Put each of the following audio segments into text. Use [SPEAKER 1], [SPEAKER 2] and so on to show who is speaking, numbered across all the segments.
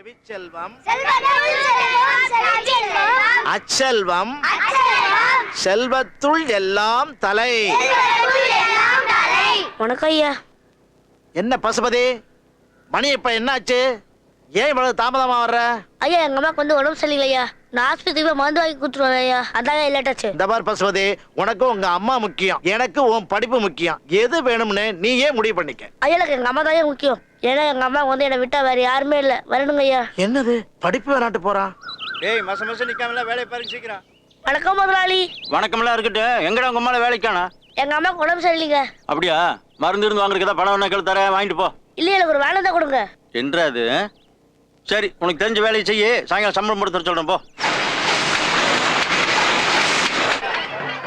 [SPEAKER 1] செவிச்செல்வம் அச்செல்வம் செல்வத்துள் எல்லாம் தலை.
[SPEAKER 2] வணக்கம் ஐயா.
[SPEAKER 1] என்ன பசுபதி, மணி இப்ப என்னாச்சு? ஏன் இவ்வளவு தாமதமா வர்ற?
[SPEAKER 2] ஐயா எங்க அம்மாக்கு வந்து உடம்பு சரியில்லையா, நான் ஆஸ்பத்திரிக்கு மருந்து வாங்கி கொடுத்துருவேன் ஐயா, அதான் லேட்டாச்சு.
[SPEAKER 1] இந்த பார் பசுபதி, உனக்கு உங்க அம்மா முக்கியம், எனக்கு உன் படிப்பு முக்கியம். எது வேணும்னு நீயே முடிவு பண்ணிக்க.
[SPEAKER 2] ஐயா எனக்கு எங்க அம்மா தான் முக்கியம். ஏன்னா எங்க அம்மா வந்து என்னை விட்டா வேற யாருமே இல்ல. வரணுங்க ஐயா.
[SPEAKER 1] என்னது படிப்பு வேணாட்டு போறான்? ஏய் மச மச நிக்காமல வேலைய பாருங்க சீக்கிரம்.
[SPEAKER 2] வணக்கம் முதலாளி.
[SPEAKER 1] வணக்கம்லாம் இருக்கட்டும். எங்கடா உங்க அம்மால வேலைக்கானா?
[SPEAKER 2] எங்க அம்மாக்கு உடம்பு சரியில்லைங்க.
[SPEAKER 1] அப்படியா? மருந்து இருந்து வாங்குறதுக்கு பணம் வேணா கேளு, தரேன், வாங்கிட்டு போ.
[SPEAKER 2] இல்ல எனக்கு ஒரு வேலை தான் கொடுங்க.
[SPEAKER 1] என்றது? சரி, உனக்கு தெரிஞ்ச வேலையை செய்ய, சாயங்காலம் சம்பளம் போட்டு தர சொல்றேன் போ.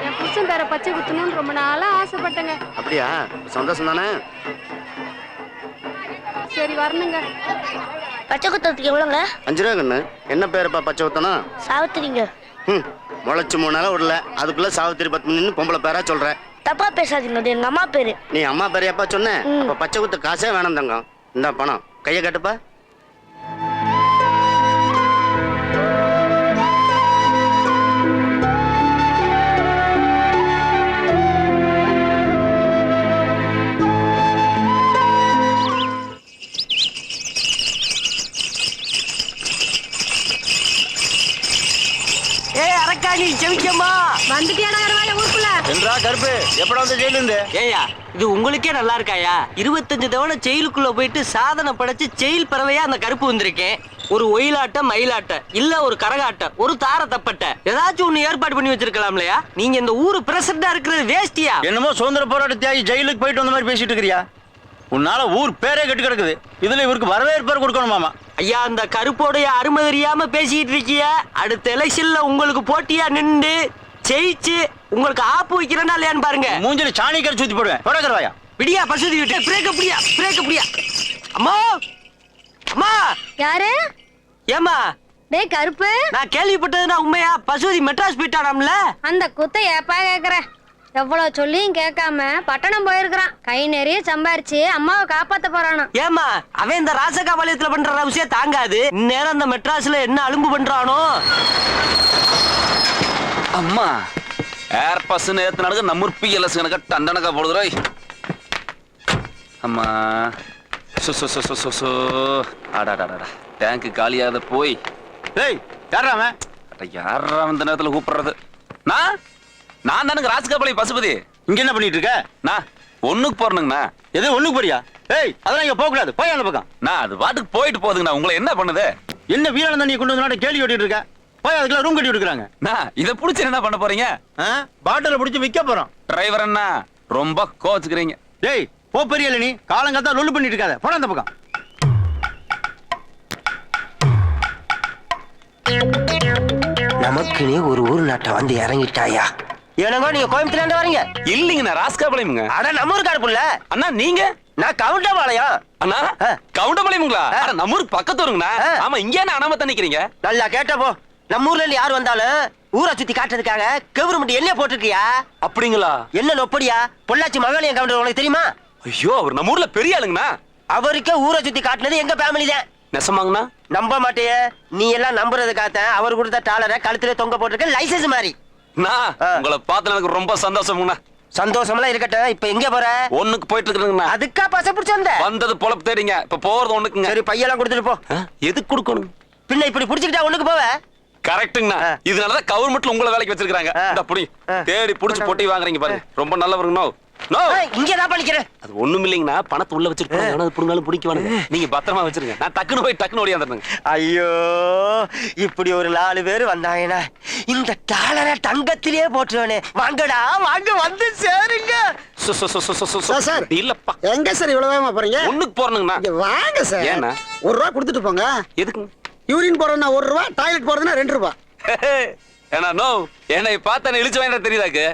[SPEAKER 3] என் புருஷன் பேரை பச்சை குத்தணும்னு ரொம்ப நாளா ஆசைப்பட்டேங்க.
[SPEAKER 1] அப்படியா? சந்தோஷம் தானே?
[SPEAKER 3] சரி வரணுங்க.
[SPEAKER 2] பச்சை குத்துறதுக்கு எவ்வளோங்க?
[SPEAKER 1] 5 ரூபா கண்ணு. என்ன பேருப்பா பச்சை குத்தனா?
[SPEAKER 2] சாவித்திரிங்க.
[SPEAKER 1] முளைச்சு 3 நாளா விடல, அதுக்குள்ள சாவித்திரி 10 நின்னு பொம்பளை பேரா சொல்றேன்.
[SPEAKER 2] தப்பா பேசாதீங்க, அது எங்க அம்மா பேரு.
[SPEAKER 1] நீ அம்மா பேரு எப்பா சொன்ன? அப்ப பச்சை குத்து காசே வேணாம் தங்கம். இந்த பணம் கையை கட்டுப்பா.
[SPEAKER 4] இது உங்களுக்கே நல்லா இருக்காயா? 25 தவணை ஜெயிலுக்குள்ள போயிட்டு சாதனை படைச்சு ஜெயில் பறவையா அந்த கருப்பு வந்திருக்கேன். ஒரு ஒயிலாட்ட, மயிலாட்ட, இல்ல ஒரு கரகாட்ட, ஒரு தார தப்பட்ட, ஏதாச்சும் ஒண்ணு ஏற்பாடு பண்ணி வச்சிருக்கலாம் இல்லையா? நீங்க இந்த ஊரு பிரசிடண்டா இருக்கிறது வேஸ்டியா?
[SPEAKER 1] என்னமோ சுதந்திர போராட்ட தியாகி ஜெயிலுக்கு போயிட்டு வந்த மாதிரி பேசிட்டு இருக்கிறியா? உன்னால ஊர் பேரே கெட்டு கிடக்குது. இதுல இவருக்கு வரவேற்பு கொடுக்கணுமாமா?
[SPEAKER 4] ஐயா அந்த கருப்போடைய அருமை தெரியாம பேசிட்டு இருக்கிய. அடுத்த எலெக்ஷன்ல உங்களுக்கு போட்டியா நின்று ஜெயிச்சு உங்களுக்கு ஆப்பு வைக்கிறேன்னா இல்லையான்னு பாருங்க.
[SPEAKER 1] மூஞ்சில சாணி கரைச்சு ஊத்தி போடுவேன். தொடக்கறவாயா
[SPEAKER 4] பிடியா பசுதி விட்டு பிரேக்க புடியா, பிரேக்க புடியா. அம்மா அம்மா.
[SPEAKER 3] யாரு?
[SPEAKER 4] ஏமா?
[SPEAKER 3] டேய் கருப்பு,
[SPEAKER 4] நான் கேள்விப்பட்டதுன்னா உண்மையா? பசுதி மெட்ராஸ் போயிட்டானாம்ல?
[SPEAKER 3] அந்த குத்தை ஏப்பா கேக்குற? எவ்வளவு சொல்லியும் கேட்காம பட்டணம் போயிருக்கிறான். கை நிறைய சம்பாரிச்சு அம்மாவை காப்பாத்த போறானா?
[SPEAKER 4] ஏமா அவன் இந்த ராசகாபாளையத்துல பண்ற விஷயம் தாங்காது. இந்நேரம் இந்த மெட்ராஸ்ல என்ன அலும்பு பண்றானோ?
[SPEAKER 5] அம்மா ஏர் பஸ் நேத்து நடக்க நம்முற்பி எலசு கணக்க டண்டனக்கா போடுதுரை. அம்மா சு சு சு சு சு ஆடாடாடா டேங்க் காலியாத போய்.
[SPEAKER 1] ஏய் யாரா அவன்?
[SPEAKER 5] யாரா இந்த நேரத்துல கூப்பிடுறது? நான் தானுங்க ராஜகாபாளையம் பசுபதி.
[SPEAKER 1] இங்க என்ன பண்ணிட்டு இருக்க?
[SPEAKER 5] நான் ஒண்ணுக்கு போறணுங்கண்ணா.
[SPEAKER 1] எது ஒண்ணுக்கு போறியா? ஏய் அதெல்லாம் இங்க போக கூடாது, போய் அந்த பக்கம்.
[SPEAKER 5] நான் அது பாட்டுக்கு போயிட்டு போகுதுங்கண்ணா. உங்களை என்ன பண்ணுது?
[SPEAKER 1] என்ன வீரானந்தா நீ கொண்டு வந்து கேள்வி ஓட்டிட்டு இருக்க? போய் அதுக்குள்ள ரூம் கட்டி விட்டுக்கிறாங்க.
[SPEAKER 5] நான் இதை புடிச்சு என்ன பண்ண போறீங்க?
[SPEAKER 1] பாட்டில புடிச்சு விற்க போறோம்.
[SPEAKER 5] டிரைவர் அண்ணா ரொம்ப கோச்சுக்கிறீங்க.
[SPEAKER 1] டேய் போ பெரியல, நீ காலங்கத்தா லொல்லு பண்ணிட்டு இருக்காத, போட அந்த பக்கம்.
[SPEAKER 6] நமக்குனே ஒரு ஊர் நாட்டை வந்து இறங்கிட்டாயா? ஏனங்க நீங்க கோயம்புத்தூர்ல இருந்து வரீங்க?
[SPEAKER 5] இல்லீங்கண்ணா ராஜகாபாளையம்ங்க.
[SPEAKER 6] அட நம்ம ஊர் காரப்புள்ள.
[SPEAKER 5] அண்ணா நீங்க?
[SPEAKER 6] நான் கவுண்டபாளையம்.
[SPEAKER 5] அண்ணா கவுண்டபாளையம்ங்களா? நம்ம ஊருக்கு பக்கத்து வருங்கண்ணா. ஆமா இங்க என்ன அனாமத்தா நிக்கிறீங்க?
[SPEAKER 6] நல்லா கேட்டப்போ நம்ம ஊர்ல இருந்து யார் வந்தாலும் ஊரை சுத்தி காட்டுறதுக்காக கவர்மெண்ட் எண்ணெய் போட்டுருக்கியா?
[SPEAKER 5] அப்படிங்களா?
[SPEAKER 6] என்ன நொப்படியா? பொள்ளாச்சி மகாலயம் கவுண்டர் உனக்கு தெரியுமா?
[SPEAKER 5] ஐயோ அவர் நம்ம ஊர்ல பெரிய ஆளுங்கண்ணா.
[SPEAKER 6] அவருக்கே ஊரை சுத்தி காட்டுனது எங்க ஃபேமிலி தான்.
[SPEAKER 5] நெசமாங்கண்ணா?
[SPEAKER 6] நம்ப மாட்டேயே, நீ எல்லாம் நம்புறதுக்காக அவர் கொடுத்த டாலரை கழுத்துல தொங்க போட்டிருக்க லைசன்ஸ் மாதிரி.
[SPEAKER 5] உங்களை பார்த்து எனக்கு ரொம்ப சந்தோஷம்ண்ணா.
[SPEAKER 6] சந்தோஷமெல்லாம் இருக்கட்டும், இப்ப எங்க போற?
[SPEAKER 5] ஒண்ணுக்கு போயிட்டு இருக்குங்கண்ணா.
[SPEAKER 6] அதுக்கா பச பிடிச்சு வந்த?
[SPEAKER 5] வந்தது பொழப்பு தேடிங்க, இப்ப போறது ஒண்ணுக்குங்க.
[SPEAKER 6] சரி பையெல்லாம் கொடுத்துட்டு போ.
[SPEAKER 5] எதுக்கு கொடுக்கணும்?
[SPEAKER 6] பின்ன இப்படி புடிச்சுக்கிட்டா ஒண்ணுக்கு போவ?
[SPEAKER 5] கரெக்ட்டுங்கண்ணா. இதனாலதான் கவர்மெண்ட்ல உங்களை வேலைக்கு வச்சிருக்காங்க. அப்படி தேடி புடிச்சு பொட்டி வாங்குறீங்க பாருங்க. ரொம்ப நல்லவருங்க.
[SPEAKER 6] இங்கதான் பண்ணிக்கிறேன்.
[SPEAKER 5] அது ஒண்ணும் இல்லைங்கண்ணா, பணத்தை உள்ள வச்சிருப்பாங்க, புடுங்காலும் பிடிக்குவானுங்க. நீங்க பத்திரமா வச்சிருங்க, நான் டக்குனு போய் டக்குனு ஓடியாந்துருங்க.
[SPEAKER 6] ஐயோ இப்படி ஒரு 4 பேர் வந்தாங்கன்னா இந்த டாலரை தங்கத்திலே போட்டுருவானே. வாங்கடா வாங்க, வந்து சேருங்க.
[SPEAKER 7] சார்
[SPEAKER 5] இல்லப்பா.
[SPEAKER 7] எங்க சார் இவ்வளவு வேகமா போறீங்க?
[SPEAKER 5] ஒண்ணுக்கு போறணுங்கண்ணா.
[SPEAKER 7] வாங்க சார்.
[SPEAKER 5] ஏன்னா
[SPEAKER 7] 1 ரூபா கொடுத்துட்டு போங்க.
[SPEAKER 5] எதுக்கு?
[SPEAKER 7] யூரின் போறதுனா 1 ரூபா, டாய்லெட் போறதுனா 2 ரூபா.
[SPEAKER 5] ஏன்னா நோ என்னை பார்த்தா இழிச்சு வாங்க தெரியுதாக்கு?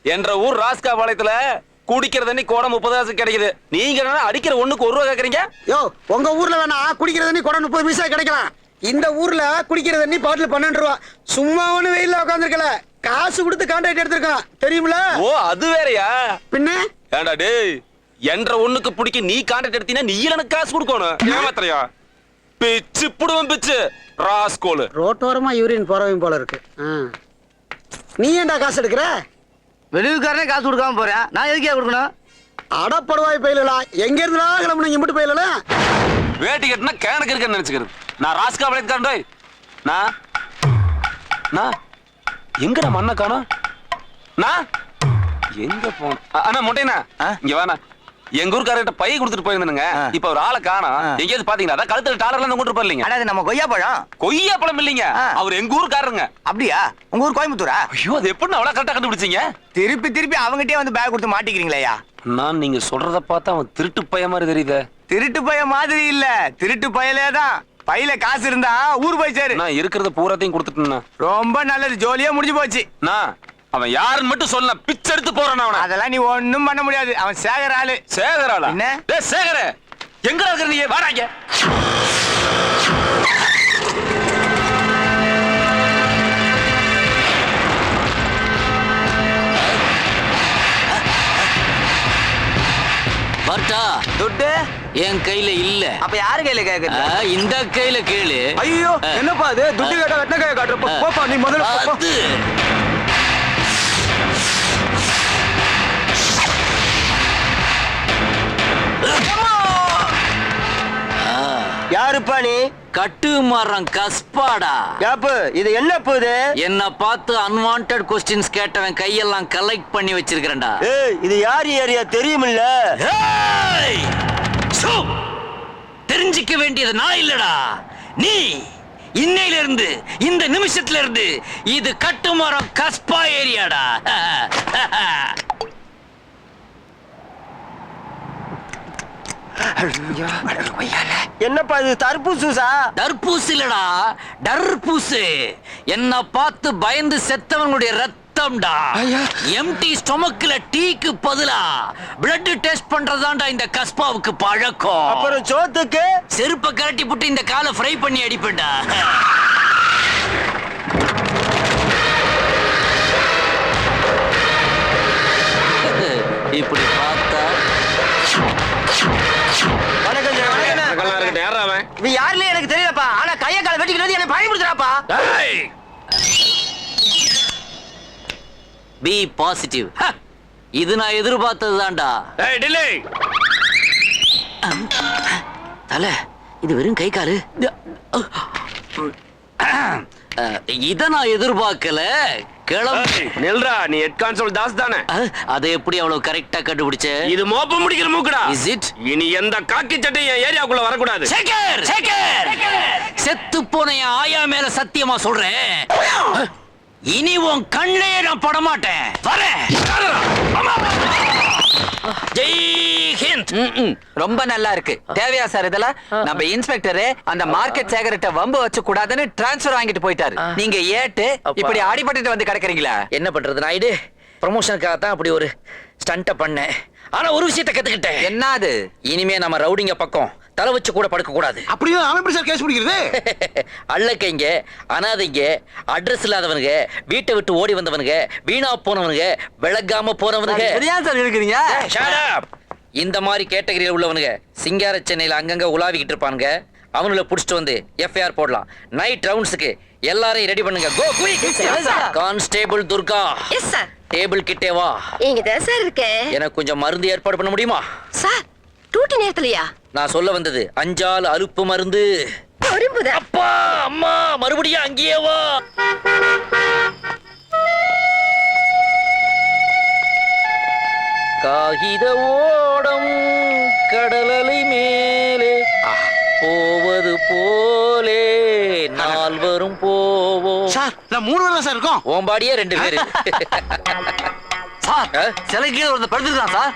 [SPEAKER 5] என்ற ஊர் ராஜகாபாளையத்துல குடிக்கிற தண்ணி கோடம் 30 காசு கிடைக்குது. நீங்க என்ன அடிக்கிற ஒண்ணுக்கு 1 ரூபா கேக்குறீங்க?
[SPEAKER 7] யோ உங்க ஊர்ல வேணா குடிக்கிற தண்ணி குடம் 30 பைசா கிடைக்கலாம். இந்த ஊர்ல குடிக்கிற தண்ணி பாட்டில் 12 ரூபா. சும்மா ஒண்ணு வெயில்ல உட்காந்துருக்கல, காசு கொடுத்து கான்ட்ராக்ட் எடுத்திருக்கான் தெரியுமில?
[SPEAKER 5] ஓ அது வேறயா?
[SPEAKER 7] பின்ன
[SPEAKER 5] ஏண்டா டேய், என்ற ஒண்ணுக்கு பிடிக்க நீ கான்ட்ராக்ட் எடுத்தீனா நீ எனக்கு காசு கொடுக்கணும். ஏமாத்திரையா? பிச்சு புடுவன் பிச்சு ராஸ்கோல்.
[SPEAKER 7] ரோட்டோரமா யூரின் போறவன் போல இருக்கு. நீ ஏன்டா காசு எடுக்கிற?
[SPEAKER 1] வெளியூர்காரனே காசு கொடுக்காம போறேன், நான் எதுக்கே கொடுக்கணும்?
[SPEAKER 7] அடப்படுவாய் பயிலலாம், எங்க இருந்தா கிளம்புனீங்க மட்டும் பயிலலாம்.
[SPEAKER 5] வேட்டி கட்டினா கேனக்கு இருக்கன்னு நினைச்சுக்கிறது. நான் ராஸ்கா பாளையத்துக்காரன். நான் எங்கடா மண்ணை காணோம்? நான் எங்க போன? அண்ணா மொட்டைனா இங்க வேணா. எங்க ஊருக்காரர்கிட்ட பை கொடுத்துட்டு போயிருந்தேனுங்க. இப்ப ஒரு ஆளை காணோம். எங்கேயாவது பாத்தீங்களா? அதான் கழுத்துல டாலர்ல கொண்டு போறீங்க.
[SPEAKER 1] அட, அது நம்ம கொய்யா பழம்.
[SPEAKER 5] கொய்யா பழம் இல்லைங்க, அவர் எங்க ஊருக்காரருங்க.
[SPEAKER 1] அப்படியா? உங்க ஊர் கோயம்புத்தூரா?
[SPEAKER 5] ஐயோ, அது எப்படி அவ்வளவு கரெக்டா கண்டுபிடிச்சீங்க?
[SPEAKER 1] திருப்பி திருப்பி அவங்ககிட்டயே வந்து பேக் கொடுத்து மாட்டிக்கிறீங்களா?
[SPEAKER 5] நான் நீங்க சொல்றத பார்த்தா அவன் திருட்டு பைய மாதிரி தெரியுது.
[SPEAKER 1] திருட்டு பைய மாதிரி இல்ல, திருட்டு பையலே தான். பையில காசு இருந்தா ஊர் போய் சேரு.
[SPEAKER 5] நான் இருக்கிறத பூராத்தையும் கொடுத்துட்டேன்னா
[SPEAKER 1] ரொம்ப நல்லது, ஜோலியா முடிஞ்சு போச்சு.
[SPEAKER 5] நான் அவன் யாருன்னு மட்டும் சொல்ல, பிச்சை எடுத்து போறான் அவன.
[SPEAKER 1] அதெல்லாம் நீ ஒண்ணும் பண்ண முடியாது, அவன் சேகர் ஆளு.
[SPEAKER 5] சேகராளா?
[SPEAKER 1] என்ன?
[SPEAKER 5] டேய் சேகர, எங்க இருக்கிற நீ? வாடாங்க.
[SPEAKER 4] பர்ட்டா,
[SPEAKER 1] துட்டு
[SPEAKER 4] என் கையில இல்ல.
[SPEAKER 1] அப்ப யாரு கையில கேக்குறது?
[SPEAKER 4] இந்த கையில கேளு.
[SPEAKER 1] ஐயோ, என்னப்பா அது? துட்டு கேட்டா வெட்டின கையை காட்டுற. போப்பா நீ முதல்ல போ.
[SPEAKER 4] அது
[SPEAKER 6] யாருப்பா நீ?
[SPEAKER 4] கட்டு மரம் கஸ்பாடா.
[SPEAKER 6] யாப்பு, இது என்ன போகுது?
[SPEAKER 4] என்ன பார்த்து அன்வான்டட் கொஸ்டின்ஸ் கேட்டவன் கையெல்லாம் கலெக்ட் பண்ணி வச்சிருக்கிறேன்டா.
[SPEAKER 6] ஏய், இது யார் ஏரியா தெரியுமில்ல?
[SPEAKER 4] ஏய்! சு! தெரிஞ்சுக்க வேண்டியது நான் இல்லடா, நீ. இன்னையில இருந்து, இந்த நிமிஷத்துல இருந்து இது கட்டுமரம் கஸ்பா ஏரியாடா.
[SPEAKER 6] என்னப்பா இது, தர்பூசா?
[SPEAKER 4] தர்பூஸ் இல்லடா, டர்பூசு. என்ன பார்த்து பயந்து செத்தவங்களுடைய ரத்தம்டா. எம்டி ஸ்டொமக்ல டீக்கு பதிலா பிளட் டெஸ்ட் பண்றதாண்டா இந்த கஸ்பாவுக்கு பழக்கம்.
[SPEAKER 6] அப்புறம் சோத்துக்கு?
[SPEAKER 4] செருப்ப கரட்டி போட்டு இந்த காலை ஃப்ரை பண்ணி அடிப்பேன்டா. இப்படி பார்த்தா
[SPEAKER 6] இது யாருன்னு எனக்கு தெரியலப்பா, ஆனா கைய கால வெட்டிக்கிறது எனக்கு பயன்படுத்துறாப்பா.
[SPEAKER 4] B positive. இது நான் எதிர்பார்த்ததுதான்டா. தல, இது வெறும் கை காலு. இத நான் எதிர்பார்க்கல.
[SPEAKER 5] நில்றா, நீ ஹெட் கான்ஸ்டபிள் தாஸ் தானே?
[SPEAKER 4] அதை எப்படி அவ்வளவு கரெக்டா கண்டுபிடிச்ச?
[SPEAKER 5] இது மோப்ப முடிக்கிற மூக்குடா.
[SPEAKER 4] Is it?
[SPEAKER 5] இனி எந்த காக்கி சட்டை என் ஏரியாக்குள்ள வரக்கூடாது.
[SPEAKER 4] சேகர், சேகர், செத்து போன என் ஆயா மேல சத்தியமா சொல்றேன், இனி உன் கண்ணே நான் படமாட்டேன். வரேன். ஜெய் ஹிந்த்.
[SPEAKER 8] ரொம்ப நல்லா இருக்கு. தேவையா சார் இதெல்லாம்? நம்ம இன்ஸ்பெக்டர் அந்த மார்க்கெட் சேகர்ட்ட வம்பு வச்சு கூடாதுன்னு டிரான்ஸ்பர் வாங்கிட்டு போயிட்டாரு. நீங்க ஏட்டு இப்படி அடிபட்டுட்டு வந்து கிடக்குறீங்களா?
[SPEAKER 4] என்ன பண்றது நாயுடு, ப்ரமோஷனுக்காக தான் அப்படி ஒரு ஸ்டண்ட பண்ணேன். ஆனா ஒரு விஷயத்தை கத்துக்கிட்டேன்.
[SPEAKER 8] என்னது?
[SPEAKER 4] இனிமே நம்ம ரவுடிங்க பக்கம் தலை வச்சு கூட படுக்க கூடாது.
[SPEAKER 7] அப்படியே அவன் எப்படி சார் கேஸ் பிடிக்கிறது?
[SPEAKER 4] அள்ளக்கைங்க, அனாதைங்க, அட்ரஸ் இல்லாதவனுங்க, வீட்டை விட்டு ஓடி வந்தவனுங்க, வீணா போனவனுங்க, விளக்காம போனவனுங்க.
[SPEAKER 8] ஏன் சார் இருக்கிறீங்க?
[SPEAKER 4] Shut up! இந்த மாதிரி கேட்டகரியில் உள்ளவனுங்க சிங்கார சென்னையில அங்கங்க உலாவிக்கிட்டு இருப்பானுங்க. அவனுல புடிச்சிட்டு வந்து எஃப்ஐஆர் போடலாம். நைட் ரவுண்ட்ஸுக்கு எல்லாரையும் ரெடி பண்ணுங்க. Go quick. Constable Durga.
[SPEAKER 9] Yes sir.
[SPEAKER 4] Table கிட்டே வா.
[SPEAKER 9] இங்க தான் சார் இருக்கேன்.
[SPEAKER 4] எனக்கு கொஞ்சம் மருந்து ஏற்பாடு பண்ண முடியுமா?
[SPEAKER 9] சார், டூட்டி நேரத்துலயா?
[SPEAKER 4] நான் சொல்ல வந்தது அஞ்சால் அலுப்பு மருந்து.
[SPEAKER 9] பொறுப்புதா.
[SPEAKER 4] அப்பா அம்மா, மறுபடியும் அங்கேயே வா. காகித ஓடம் கடலலை மேலே போவது போலே நால்வரும் போவோம்.
[SPEAKER 7] சார், நான் 3 பேர் சார் இருக்கோம்.
[SPEAKER 4] ஓம்பாடியே 2 பேரு.
[SPEAKER 8] சார், சிலைக்கு ஒரு படுத்துருக்கான் சார்.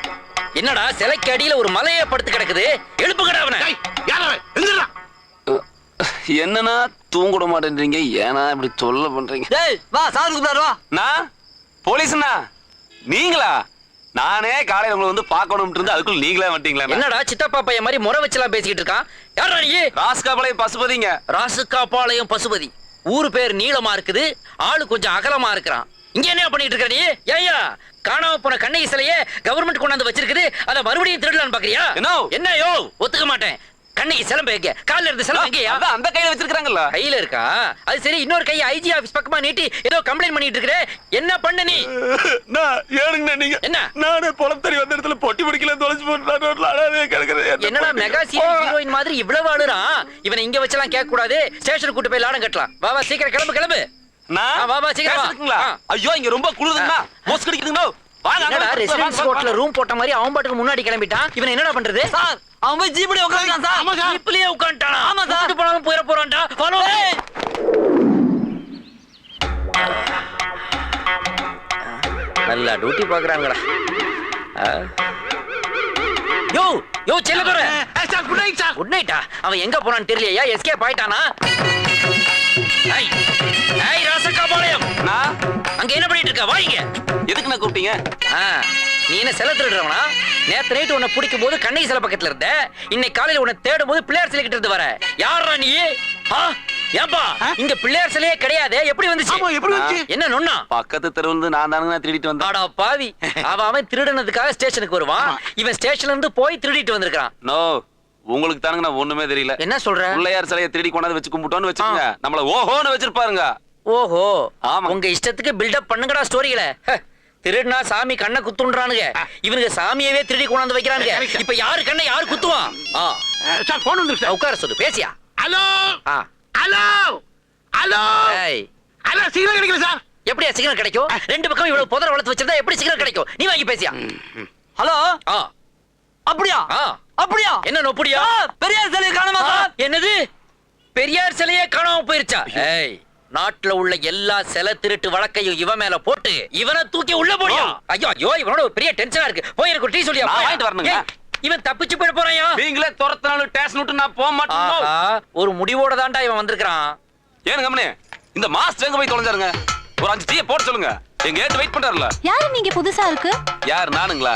[SPEAKER 4] என்னடா சிலைக்கு அடியில ஒரு மலையை படுத்து கிடக்குது? எழுப்புங்கடா அவனை.
[SPEAKER 5] என்னன்னா தூங்கிட மாட்டேன்றீங்க, ஏன்னா இப்படி தொல்லை பண்றீங்க?
[SPEAKER 8] டேய் வா, சார் கூப்பிடாரு வா.
[SPEAKER 5] நான் போலீஸ்னா நீங்களா? நானே காலையில உங்களை வந்து பார்க்கணும்னு இருந்து அதுக்குள்ள நீங்களே வந்துட்டீங்களா?
[SPEAKER 4] என்னடா சித்தப்பா பையன் மாதிரி முறை வச்சுலாம் பேசிக்கிட்டு இருக்கான்? யாரா நீ?
[SPEAKER 5] ராஸ்காபாளையம் பசுபதிங்க.
[SPEAKER 4] ராசுக்காபாளையம் பசுபதி. ஊர் பேர் நீளமா இருக்குது, ஆளு கொஞ்சம் அகலமா இருக்கிறான். இங்க என்ன பண்ணிட்டு இருக்க நீ? ஏய்யா, காணாம போன கண்ணகி சிலையே கவர்மெண்ட் கொண்டாந்து வச்சிருக்குது, அத மறுபடியும் திருடலான்னு பாக்குறியா?
[SPEAKER 5] என்ன?
[SPEAKER 4] என்னயோ ஒத்துக்க மாட்டேன்.
[SPEAKER 8] கண்ணைக்கு சிலம்பு எங்க கால்ல இருந்து சிலம்பு எங்கயா
[SPEAKER 5] அதான் அந்த கையில வச்சிருக்காங்கல்ல.
[SPEAKER 8] கையில இருக்கா அது சரி இன்னொரு கை ஐஜி ஆபீஸ் பக்கமா நீட்டி ஏதோ கம்ப்ளைண்ட் பண்ணிட்டு இருக்கே என்ன பண்ண நீ
[SPEAKER 5] நான் ஏனுங்க நீங்க
[SPEAKER 8] என்ன
[SPEAKER 5] நானே பொலத்தறி வந்த இடத்துல பொட்டி பிடிக்கல தொலைச்சு போட்டு
[SPEAKER 8] என்னடா மெகா சீரியல் ஹீரோயின் மாதிரி இவ்வளவு ஆடுறான் இவனை இங்க வச்சலாம் கேட்க கூடாது ஸ்டேஷனுக்கு கூட்டி போய் லாடம் கட்டலாம் வா வா சீக்கிரம் கிளம்பு வா வா சீக்கிரம் வா
[SPEAKER 5] ஐயோ இங்க ரொம்ப குளிருதுன்னா மோஸ் கடிக்குதுங்களோ
[SPEAKER 8] என்னடா ரெசிடென்ஸ் ஹோட்டல்ல ரூம் போட்ட மாதிரி அவன் பாட்டுக்கு முன்னாடி கிளம்பிட்டான் இவன் என்னடா பண்றது
[SPEAKER 4] சார் அவன் போய் ஜீப்லயே உட்கார்ந்தான் சார்.
[SPEAKER 8] ஆமா சார் ஜீப்லயே உட்கார்ந்தானா ஆமா சார் போனாலும் போயிர போறான்டா ஃபாலோ நல்லா டியூட்டி பாக்குறாங்கடா யோ யோ Selladurai
[SPEAKER 7] sir good night sir.
[SPEAKER 8] Good நைட்டா அவன் எங்க போறான்னு தெரியலையா எஸ்கேப் ஆயிட்டானா ஏய் ஏய் ராசகாபாளையம்
[SPEAKER 5] நான்
[SPEAKER 8] அங்க என்ன பண்ணிட்டு இருக்க வாங்க
[SPEAKER 5] எதுக்கு நான் கூப்பிட்டீங்க?
[SPEAKER 8] நீ என்ன செல திருடுறவனா நேத்து நைட் உன்னை பிடிக்கும் போது கண்ணகி சிலை பக்கத்துல இருந்த இன்னைக்கு காலையில உன்னை தேடும் போது பிள்ளையார் சிலை கிட்ட இருந்து வர யாரா நீ ஏன்பா இங்க பிள்ளையார் சிலையே கிடையாது எப்படி வந்துச்சு என்ன நொண்ணா
[SPEAKER 5] பக்கத்து தெருவுல இருந்து நான் தானுங்க திருடிட்டு வந்தேன்.
[SPEAKER 8] ஆடா பாவி அவன் திருடுனதுக்காக ஸ்டேஷனுக்கு வருவான் இவன் ஸ்டேஷன்ல இருந்து போய் திருடிட்டு வந்திருக்கான்
[SPEAKER 5] நோ உங்களுக்கு தானுங்க நான் ஒண்ணுமே தெரியல.
[SPEAKER 8] என்ன சொல்ற
[SPEAKER 5] பிள்ளையார் சிலையை திருடி கொண்டாந்து வச்சு கும்பிட்டோன்னு வச்சுக்கோங்க நம்மள ஓஹோன்னு வச்சிருப்பாருங்க.
[SPEAKER 8] ஓஹோ
[SPEAKER 5] ஆமா.
[SPEAKER 8] உங்க இஷ்டத்துக்கு பில்டப் பண்ணுங்கடா ஸ்டோரிகளை திருடுனா சாமி கண்ணை குத்துன்றானுங்க இவனுக்கு சாமியவே திருடி கொண்டாந்து வைக்கிறானுங்க இப்ப யாரு கண்ணை யாரு குத்துவான்
[SPEAKER 7] சார் போன் வந்துருச்சு.
[SPEAKER 8] உட்கார சொல்லு பேசியா
[SPEAKER 7] ஹலோ
[SPEAKER 8] ஆ.
[SPEAKER 7] ஹலோ ஹலோ
[SPEAKER 8] ஏய்,
[SPEAKER 7] ஹலோ சிக்னல் கிடைக்கல சார்.
[SPEAKER 8] எப்படியா சிக்னல் கிடைக்கும் ரெண்டு பக்கம் இவ்வளவு புதரை வளர்த்து வச்சிருந்தா எப்படி சிக்னல் கிடைக்கும் நீ வாங்கி பேசியா
[SPEAKER 4] ஹலோ
[SPEAKER 8] ஆ
[SPEAKER 4] அப்படியா
[SPEAKER 8] ஆ
[SPEAKER 4] அப்படியா
[SPEAKER 8] என்ன நொப்படியா
[SPEAKER 4] பெரியார் சிலையை காணோமா சார்?
[SPEAKER 8] என்னது பெரியார் சிலையே காணாம போயிருச்சா ஏய் நாட்டுல உள்ள எல்லா சிலை திருட்டு வழக்கையும் இவன் மேல போட்டு இவனை தூக்கி உள்ள போடியா ஐயோ ஐயோ இவனோட ஒரு பெரிய டென்ஷனா இருக்கு போய் எனக்கு டீ சொல்லியா
[SPEAKER 5] நான் வாங்கிட்டு வரணுங்க.
[SPEAKER 8] இவன் தப்பிச்சு போயிட போறாயா
[SPEAKER 5] நீங்களே துரத்தினாலும் டேஷன் விட்டு நான் போக மாட்டேன்.
[SPEAKER 8] ஒரு முடிவோட தான்டா இவன் வந்திருக்கான்
[SPEAKER 5] ஏனுங்க அம்மனே இந்த மாஸ்டர் எங்க போய் தொலைஞ்சாருங்க? ஒரு 5 டீயை போட சொல்லுங்க. எங்க ஏட்டு வெயிட் பண்றாருல.
[SPEAKER 10] யாரு நீங்க புதுசா இருக்கு?
[SPEAKER 5] யார் நானுங்களா?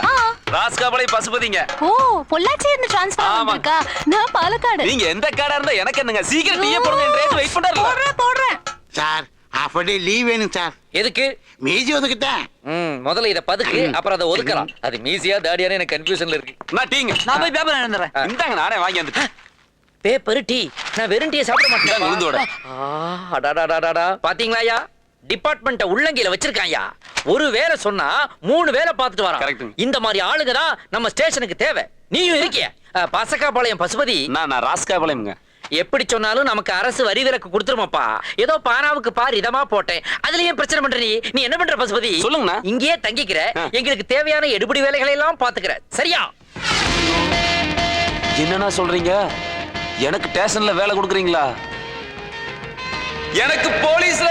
[SPEAKER 5] ராஸ்காபாளையம் பசுபதிங்க.
[SPEAKER 10] ஓ பொள்ளாச்சி இருந்து ட்ரான்ஸ்ஃபர் வந்திருக்கா? நான் பாலக்காடு.
[SPEAKER 5] நீங்க எந்த காடா இருந்தா எனக்கு என்னங்க சீக்கிரம் டீயை போடுங்க என்ற ஏட்டு வெயிட் பண்றாருல.
[SPEAKER 10] போடுறேன்.
[SPEAKER 7] சார் ஹாஃப் டே லீவ் வேணும் சார்.
[SPEAKER 8] எதுக்கு
[SPEAKER 7] மீதி ஒதுக்கிட்டேன்.
[SPEAKER 8] முதல்ல இத பதுக்கு அப்புறம் அதை ஒதுக்கலாம் அது மீசியா தாடியானே எனக்கு கன்ஃபியூஷன்ல இருக்கு
[SPEAKER 5] நான் டீங்க.
[SPEAKER 4] நான் போய் பேப்பர் எழுந்துறேன்.
[SPEAKER 5] இந்தாங்க நானே வாங்கி வந்துட்டேன்.
[SPEAKER 8] பேப்பர் டீ நான் வெறும் டீயை சாப்பிட மாட்டேன்
[SPEAKER 5] உளுந்தோட.
[SPEAKER 8] அடாடாடாடா பாத்தீங்களாயா டிபார்ட்மெண்ட்ட உள்ளங்கையில வச்சிருக்காயா ஒரு வேலை சொன்னா 3 வேலை பார்த்துட்டு
[SPEAKER 5] Correct.
[SPEAKER 8] வரான் இந்த மாதிரி ஆளுங்க தான் நம்ம ஸ்டேஷனுக்கு தேவை நீயும் இருக்கிய பசக்காபாளையம் பசுபதி
[SPEAKER 5] நான் ராஸ்காபாளையம்ங்க.
[SPEAKER 8] எப்படி சொன்னாலும் நமக்கு அரசு வரி விலக்கு கொடுத்துருமாப்பா ஏதோ பானாவுக்கு பார் இதமா போட்டேன் அதுலயும் பிரச்சனை பண்ற நீ என்ன பண்ற பசுபதி
[SPEAKER 5] சொல்லுங்கண்ணா.
[SPEAKER 8] இங்கேயே தங்கிக்கிற எங்களுக்கு தேவையான எடுபடி வேலைகளை எல்லாம் பாத்துக்கிற சரியா
[SPEAKER 5] என்னன்னா சொல்றீங்க? எனக்கு ஸ்டேஷன்ல வேலை கொடுக்குறீங்களா? எனக்கு போலீஸ்ல